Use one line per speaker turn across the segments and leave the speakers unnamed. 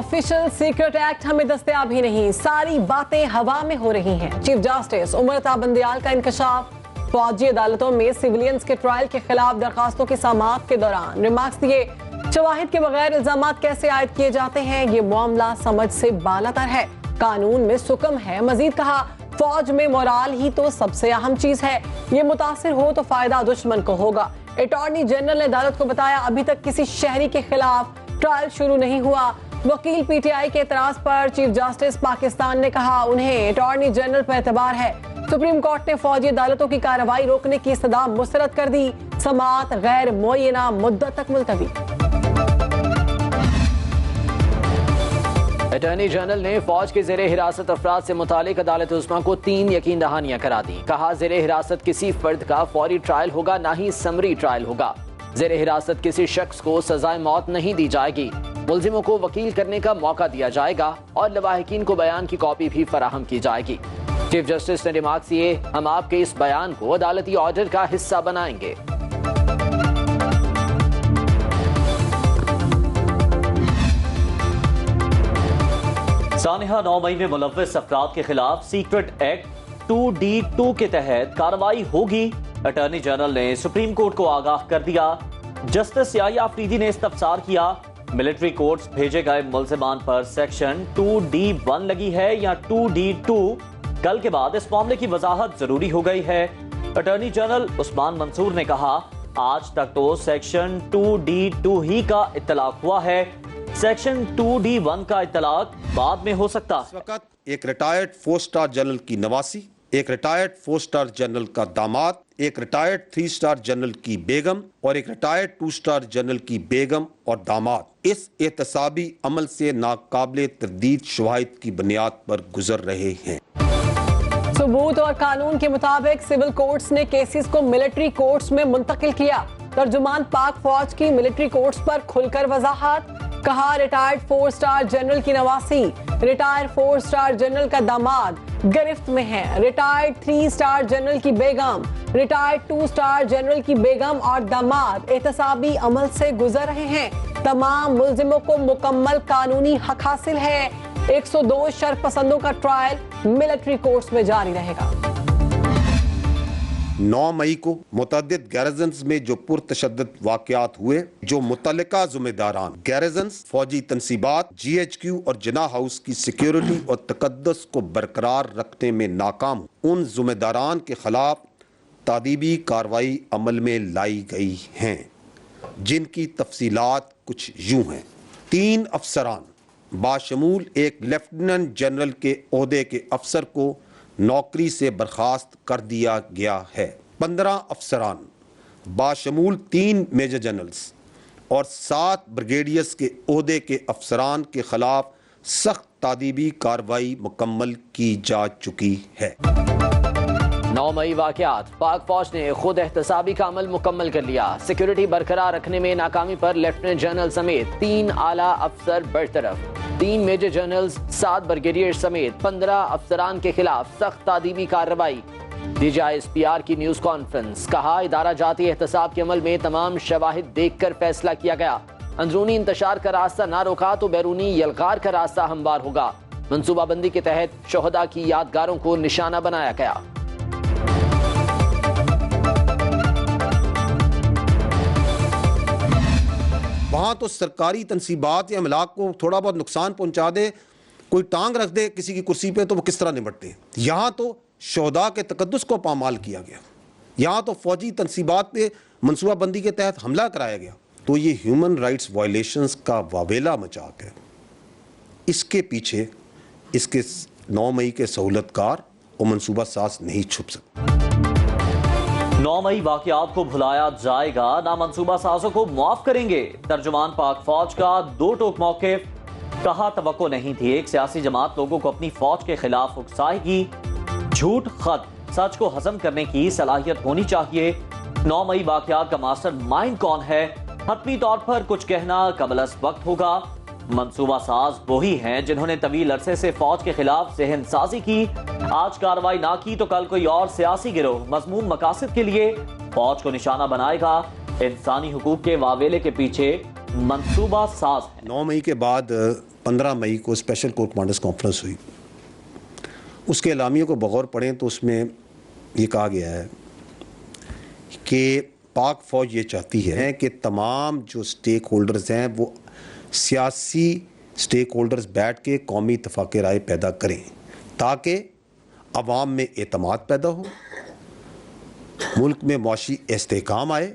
Official secret act हमें दस्तयाब ही नहीं, सारी बातें हवा में हो रही हैं। चीफ जस्टिस उमर अता बंदियाल का इंकशाफ, फौजी अदालतों में सिविलियंस के ट्रायल के खिलाफ दरखास्तों की समाअत के दौरान रिमार्क्स दिए। शवाहिद के बगैर इल्जामात कैसे आयद किए जाते हैं, ये मामला समझ से बालातर है, कानून में सुकम है। मजीद कहा, फौज में मोराल ही तो सबसे अहम चीज है, ये मुतासिर हो तो फायदा दुश्मन को होगा। अटॉर्नी जनरल ने अदालत को बताया, अभी तक किसी शहरी के खिलाफ ट्रायल शुरू नहीं हुआ। वकील पीटीआई के एतराज पर चीफ जस्टिस पाकिस्तान ने कहा, उन्हें अटॉर्नी जनरल पर एतबार है। सुप्रीम कोर्ट ने फौजी अदालतों की कार्रवाई रोकने की इस्तदा मुस्तरद कर दी। समाअत गैर मुअय्यना मुद्दत तक मुलतवी।
अटॉर्नी जनरल ने फौज के ज़ेरे हिरासत अफराद से मुतालिक अदालत उस्मा को 3 यकीन दहानियां करा दी। कहा, ज़ेरे हिरासत किसी फर्द का फौरी ट्रायल होगा, ना ही समरी ट्रायल होगा। ज़ेरे हिरासत किसी शख्स को सजाए मौत नहीं दी जाएगी। मुल्जिमों को वकील करने का मौका दिया जाएगा और लवाहिकीन को बयान की कॉपी भी फराहम की जाएगी। चीफ जस्टिस ने रिमार्क्स दिए, हम आपके इस बयान को अदालती ऑर्डर का हिस्सा बनाएंगे।
सानिहा 9 मई में मुलव्विस अफराद के खिलाफ सीक्रेट एक्ट 2D2 के तहत कार्रवाई होगी। अटॉर्नी जनरल ने सुप्रीम कोर्ट को आगाह कर दिया। जस्टिस याहिया अफरीदी ने इस्तफसार किया, मिलिट्री कोर्ट्स भेजे गए मुल्जिमान पर सेक्शन 2D1 लगी है या 2D2। कल के बाद इस मामले की वजाहत जरूरी हो गई है। अटॉर्नी जनरल उस्मान मंसूर ने कहा, आज तक तो सेक्शन 2D2 ही का इत्तलाक हुआ है, सेक्शन 2D1 का इत्तलाक बाद में हो सकता है।
इस वक्त एक रिटायर्ड 4 स्टार जनरल की नवासी, एक रिटायर्ड 4 स्टार जनरल का दामाद, एक रिटायर्ड 3 स्टार जनरल की बेगम और एक रिटायर्ड 2 स्टार जनरल की बेगम और दामाद इस एहतसाबी अमल से नाकाबिले तरदीद शवाहिद की बुनियाद पर गुजर रहे हैं।
सबूत और कानून के मुताबिक सिविल कोर्ट्स ने केसेस को मिलिट्री कोर्ट्स में मुंतकिल किया। तर्जुमान पाक फौज की मिलिट्री कोर्ट्स पर खुलकर वजाहत। कहा, रिटायर्ड 4 स्टार जनरल की नवासी, रिटायर्ड 4 स्टार जनरल का दामाद गिरफ्त में है। रिटायर्ड 3 स्टार जनरल की बेगम, रिटायर्ड 2 स्टार जनरल की बेगम और दामाद एहतसाबी अमल से गुजर रहे हैं। तमाम मुल्जिमों को मुकम्मल कानूनी हक हासिल है। 102 शरपसंदों का ट्रायल मिलिट्री कोर्ट्स में जारी रहेगा।
9 मई को मुतअद्दिद गैरजन्स में जो पुरतशद्दुद वाक़यात हुए, जो मुतल्लिका ज़िम्मेदारान गैरजन्स, फौजी तनसीबात, GHQ और जिना हाउस की सिक्योरिटी और तकद्दुस को बरकरार रखने में नाकाम, उन ज़िम्मेदारान के खिलाफ तादीबी कार्रवाई अमल में लाई गई हैं, जिनकी तफसीलात कुछ यूँ हैं। 3 अफसरान बाशमूल एक लेफ्टिनेंट जनरल के ओहदे के अफसर को नौकरी से बर्खास्त कर दिया गया है। 15 अफसरान बाशमूल 3 मेजर जनरल्स और 7 ब्रिगेडियर्स के ओहदे के अफसरान के खिलाफ सख्त तादीबी कार्रवाई मुकम्मल की जा चुकी है।
9 मई वाक़यात, पाक फौज ने खुद एहतसाबी का अमल मुकम्मल कर लिया। सिक्योरिटी बरकरार रखने में नाकामी पर लेफ्टिनेंट जनरल समेत 3 आला अफसर बरतरफ, 3 मेजर जनरल्स, 7 ब्रिगेडियर समेत 15 अफसरान के खिलाफ सख्त तादीबी कार्रवाई। DGISPR की न्यूज कॉन्फ्रेंस। कहा, इदारा जाती एहतसाब के अमल में तमाम शवाहिद देख कर फैसला किया गया। अंदरूनी इंतशार का रास्ता ना रोका तो बैरूनी यलगार का रास्ता हमवार होगा। मनसूबाबंदी के तहत शोहदा की यादगारों को निशाना बनाया गया।
वहाँ तो सरकारी तनसीबात या अमलाक को थोड़ा बहुत नुकसान पहुँचा दे, कोई टांग रख दे किसी की कुर्सी पे, तो वो किस तरह निपटते हैं। यहाँ तो शोहदा के तकद्दुस को पामाल किया गया, यहाँ तो फौजी तनसीबात पे मनसूबाबंदी के तहत हमला कराया गया। तो ये ह्यूमन राइट्स वायलेशंस का वावेला मजाक है। इसके पीछे इसके 9 मई के सहूलतकार और मनसूबा साज नहीं छुप सकते।
9 मई वाक़यात को भुलाया जाएगा, ना मंसूबा साजों को मुआफ करेंगे। तर्जुमान पाक फौज का 2 टोक मौक़िफ़। कहा, तवक्को नहीं थी एक सियासी जमात लोगों को अपनी फौज के खिलाफ उकसाएगी। झूठ खत सच को हजम करने की सलाहियत होनी चाहिए। 9 मई वाक़यात का मास्टर माइंड कौन है, हतमी तौर पर कुछ कहना कबल अज़ वक्त होगा। मंसूबा साज वही हैं जिन्होंने तवील अरसे से फौज के खिलाफ ज़हन साजी की। आज कार्रवाई ना की तो कल कोई और सियासी गिरोह मज़मूम मकासद के लिए फौज को निशाना बनाएगा। इंसानी हुकूक के वावेले के पीछे मंसूबा साज है।
9 मई के बाद 15 मई को स्पेशल कोर कमांडर्स कॉन्फ्रेंस हुई। उसके एलामियों को बगौर पढ़ें तो उसमें ये कहा गया है कि पाक फ़ौज ये चाहती है कि तमाम जो स्टेक होल्डर्स हैं वो सियासी स्टेक होल्डर्स बैठ के कौमी इत्तेफाक राय पैदा करें ताकि अवाम में एतमाद पैदा हो, मुल्क में मुआशी इस्तेहकाम आए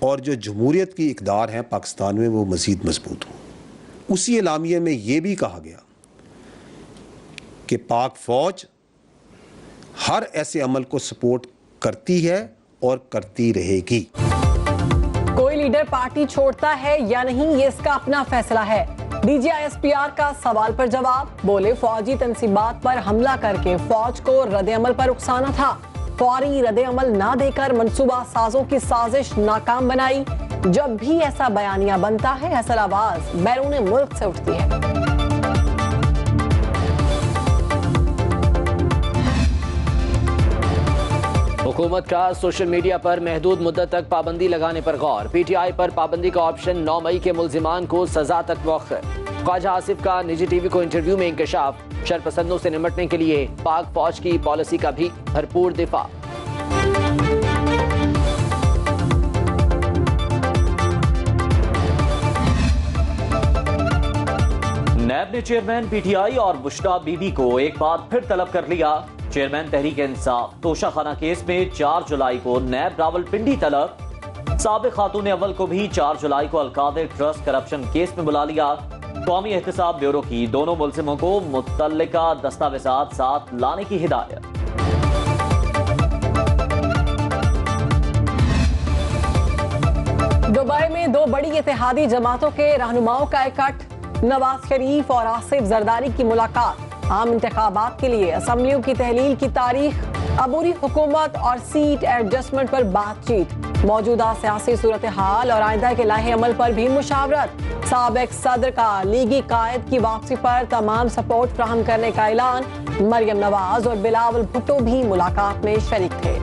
और जो जमहूरियत की इक़दार हैं पाकिस्तान में वो मज़ीद मजबूत हो। उसी एलामिया में ये भी कहा गया कि पाक फ़ौज हर ऐसे अमल को सपोर्ट करती है और करती रहेगी।
कोई लीडर पार्टी छोड़ता है या नहीं, ये इसका अपना फैसला है। DGISPR का सवाल पर जवाब, बोले फौजी तंसीबात पर हमला करके फौज को रद्द-ए-अमल पर उकसाना था। फौरी रद्द-ए-अमल ना देकर मंसूबा साजों की साजिश नाकाम बनाई। जब भी ऐसा बयानिया बनता है, ऐसा आवाज बैरून मुल्क से उठती है।
हुकूमत का सोशल मीडिया पर महदूद मुद्दत तक पाबंदी लगाने पर गौर। PTI पर पाबंदी का ऑप्शन 9 मई के मुल्जिमान को सजा तक मौखर। ख्वाजा आसिफ का निजी टीवी को इंटरव्यू में इंकशाफ। शरपसंदों से निमटने के लिए पाक फौज की पॉलिसी का भी भरपूर दिफा।
नैब ने चेयरमैन PTI और बुशरा बीबी को एक बार फिर तलब कर लिया। चेयरमैन तहरीक इंसाफ तोशाखाना केस में 4 जुलाई को नैब रावलपिंडी तलब। साबिक खातून अव्वल को भी 4 जुलाई को अलकादे ट्रस्ट करप्शन केस में बुला लिया। कौमी एहतसाब ब्यूरो की दोनों मुल्जिमों को मुतल्लिका दस्तावेजात साथ लाने की हिदायत।
दुबई में 2 बड़ी इत्तेहादी जमातों के रहनुमाओं का इकट्ठ। नवाज शरीफ और आसिफ जरदारी की मुलाकात। आम इंतखाबात के लिए असम्बलियों की तहलील की तारीख, अबूरी हुकूमत और सीट एडजस्टमेंट पर बातचीत। मौजूदा सियासी सूरत हाल और आइंदा के लाहे अमल पर भी मुशावरत। साबिक सदर का लीगी कायद की वापसी पर तमाम सपोर्ट फ्राहम करने का ऐलान। मरियम नवाज और बिलावल भुट्टो भी मुलाकात में शरीक थे।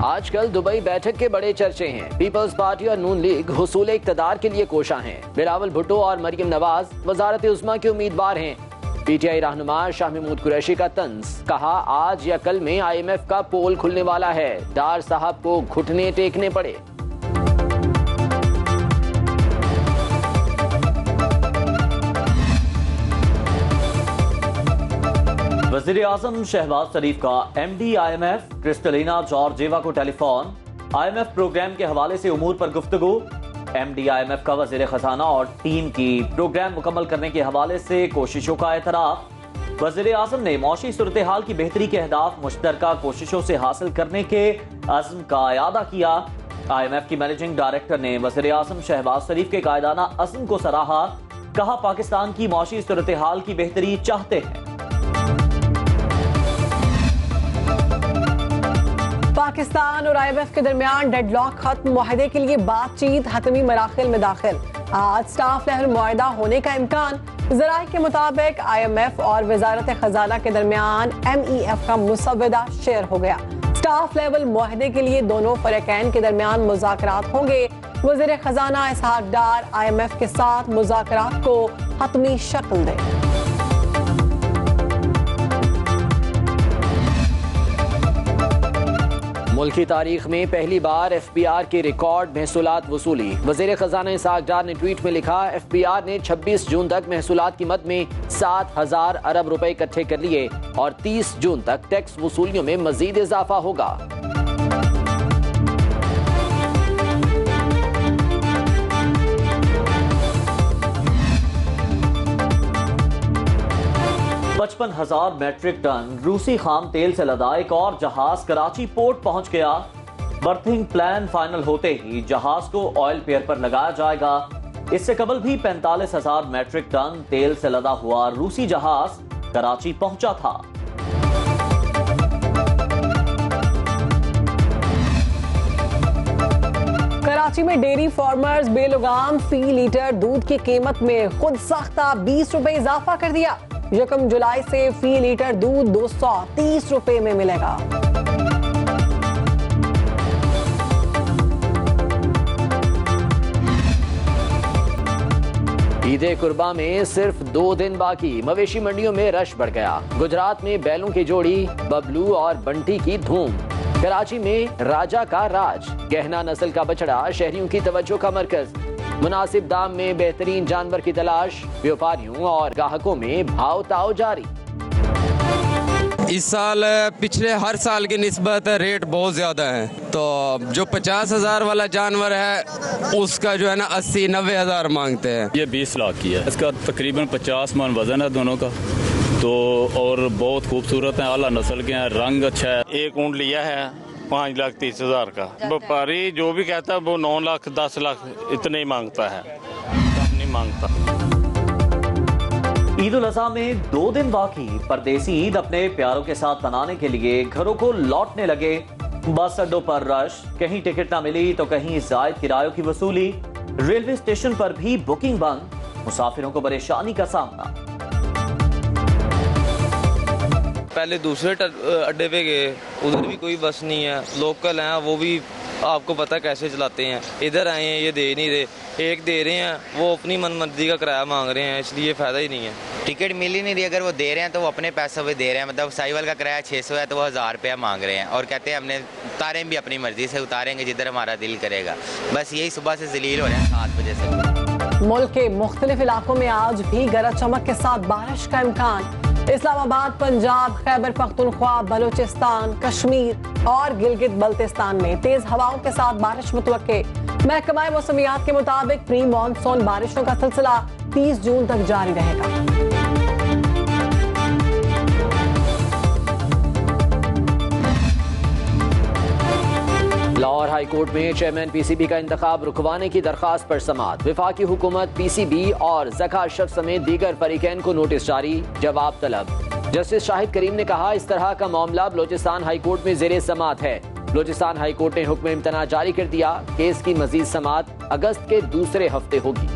आजकल दुबई बैठक के बड़े चर्चे हैं। पीपल्स पार्टी और नून लीग हुसूल इक़्तिदार के लिए कोशा हैं। बिलावल भुट्टो और मरियम नवाज वजारत उज़्मा के उम्मीदवार हैं। PTI रहनुमा शाह महमूद कुरैशी का तंज, कहा आज या कल में IMF का पोल खुलने वाला है। डार साहब को घुटने टेकने पड़े।
वज़ीर आज़म शहबाज शरीफ का MD IMF क्रिस्टलिना जॉर्जिएवा को टेलीफोन। IMF प्रोग्राम के हवाले से उमूर पर गुफ्तगू। MD IMF का वज़ीर खजाना और टीम की प्रोग्राम मुकम्मल करने के हवाले से कोशिशों का एतराफ़। वज़ीर आज़म ने मौशी सूरत हाल की बेहतरी के अहदाफ मुश्तरका कोशिशों से हासिल करने के अज़्म का इयादा किया। IMF की मैनेजिंग डायरेक्टर ने वज़ीर आज़म शहबाज शरीफ के कायदाना अज़्म को सराहा। कहा पाकिस्तान की मौशी सूरत हाल की बेहतरी चाहते हैं।
पाकिस्तान और IMF के दरमियान डेडलॉक खत्म, मुआहदे के लिए बातचीत हतमी मराहिल में दाखिल। आज स्टाफ लेवल मुआहदा होने का इम्कान। ज़राए के मुताबिक IMF और वजारत खजाना के दरमियान MEF का मुसव्वदा शेयर हो गया। स्टाफ लेवल मुआहदे के लिए दोनों फरीकैन के दरमियान मुज़ाकरात होंगे। वज़ीर खजाना इसहाक डार IMF के साथ मुज़ाकरात को हतमी शक्ल दें।
मुल्क की तारीख में पहली बार FBR के रिकॉर्ड महसूलात वसूली। वज़ीर खजाना इसहाक डार ने ट्वीट में लिखा, FBR ने 26 जून तक महसूलात की मद में 7,000 अरब रुपए इकट्ठे कर लिए और 30 जून तक टैक्स वसूलियों में मजीद इजाफा होगा।
पचपन 50,000 मैट्रिक टन रूसी खाम तेल से लदा एक और जहाज कराची पोर्ट पहुंच गया। बर्थिंग प्लान फाइनल होते ही जहाज को ऑयल पियर पर लगाया जाएगा। इससे कबल भी 45,000 मैट्रिक टन तेल से लदा हुआ रूसी जहाज कराची पहुंचा था।
कराची में डेयरी फार्मर्स बेलगाम फी लीटर दूध की कीमत में खुद साख्ता 20 रुपए इजाफा कर दिया। 1 जुलाई से फी लीटर दूध 230 रुपए में मिलेगा।
ईद कुर्बा में सिर्फ 2 दिन बाकी, मवेशी मंडियों में रश बढ़ गया। गुजरात में बैलों की जोड़ी बबलू और बंटी की धूम। कराची में राजा का राज, गहना नस्ल का बछड़ा शहरियों की तवज्जो का मरकज। मुनासिब दाम में बेहतरीन जानवर की तलाश, व्यापारियों और ग्राहकों में भाव ताव जारी।
इस साल पिछले हर साल की निस्बत रेट बहुत ज़्यादा है, तो जो 50,000 वाला जानवर है उसका जो है ना 80-90 हज़ार मांगते हैं।
ये 20 लाख की है, इसका तकरीबन 50 मन वजन है दोनों का, तो और बहुत खूबसूरत है, आला नस्ल के हैं, रंग अच्छा है।
एक ऊँट लिया है 5,30,000 का। व्यापारी जो भी कहता है वो 9 लाख 10 लाख इतने ही मांगता है, कम नहीं मांगता।
ईद उल अज़हा में 2 दिन बाकी, परदेसी ईद अपने प्यारों के साथ मनाने के लिए घरों को लौटने लगे। बस अड्डों पर रश, कहीं टिकट ना मिली तो कहीं जायद किरायों की वसूली, रेलवे स्टेशन पर भी बुकिंग बंद, मुसाफिरों को परेशानी का सामना।
पहले दूसरे अड्डे पे गए, उधर भी कोई बस नहीं है, लोकल हैं वो भी आपको पता कैसे चलाते हैं। इधर आए हैं ये दे नहीं रहे, एक दे रहे हैं वो अपनी मनमर्जी का किराया मांग रहे हैं, इसलिए फ़ायदा ही नहीं है।
टिकट मिल ही नहीं रही, अगर वो दे रहे हैं तो वो अपने पैसों पे दे रहे हैं। मतलब साइवल का किराया 600 है तो वो 1000 रुपया मांग रहे हैं और कहते हैं हमने उतारें भी अपनी मर्जी से, उतारेंगे जिधर हमारा दिल करेगा। बस यही सुबह से जलील हो रहे हैं 7 बजे से।
मुल्क के मुख्तलिफ इलाकों में आज भी गरज चमक के साथ बारिश का इम्कान। इस्लामाबाद, पंजाब, खैबर पख्तूनख्वा, बलूचिस्तान, कश्मीर और गिलगित बल्तिस्तान में तेज हवाओं के साथ बारिश मुतवक्के। महकमा मौसमियात के मुताबिक प्री मानसून बारिशों का सिलसिला 30 जून तक जारी रहेगा।
लाहौर हाई कोर्ट में चेयरमैन पीसीबी का इंतखाब रुकवाने की दरखास्त पर समाअत। वफाकी हुकूमत, पीसीबी और ज़का अशरफ समेत दीगर फरीकैन को नोटिस जारी, जवाब तलब। जस्टिस शाहिद करीम ने कहा इस तरह का मामला बलोचिस्तान हाई कोर्ट में ज़ेरे समाअत है। बलोचिस्तान हाई कोर्ट ने हुक्म इम्तना जारी कर दिया। केस की मजीद समाअत अगस्त के दूसरे हफ्ते होगी।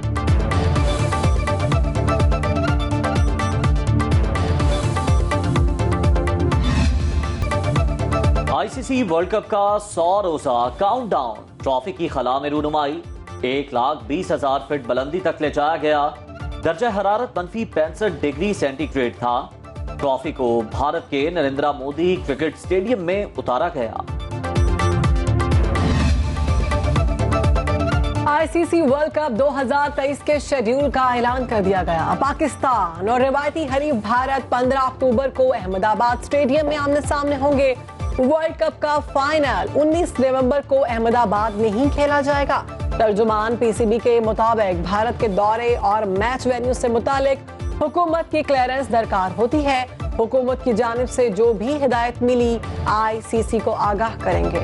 आईसीसी वर्ल्ड कप का 100 रोजा काउंटडाउन, ट्रॉफी की खला में रूनुमाई, 1,20,000 फीट बुलंदी तक ले जाया गया। दर्जा हरारत -65 डिग्री सेंटीग्रेड था। ट्रॉफी को भारत के नरेंद्र मोदी क्रिकेट स्टेडियम में उतारा गया।
आईसीसी वर्ल्ड कप 2023 के शेड्यूल का ऐलान कर दिया गया। पाकिस्तान और रिवायती हरीफ भारत 15 अक्टूबर को अहमदाबाद स्टेडियम में आमने सामने होंगे। वर्ल्ड कप का फाइनल 19 नवंबर को अहमदाबाद में ही खेला जाएगा। तर्जुमान पीसीबी के मुताबिक भारत के दौरे और मैच वेन्यू से मुतालिक हुकूमत की क्लियरेंस दरकार होती है। हुकूमत की जानिब से जो भी हिदायत मिली आईसीसी को आगाह करेंगे।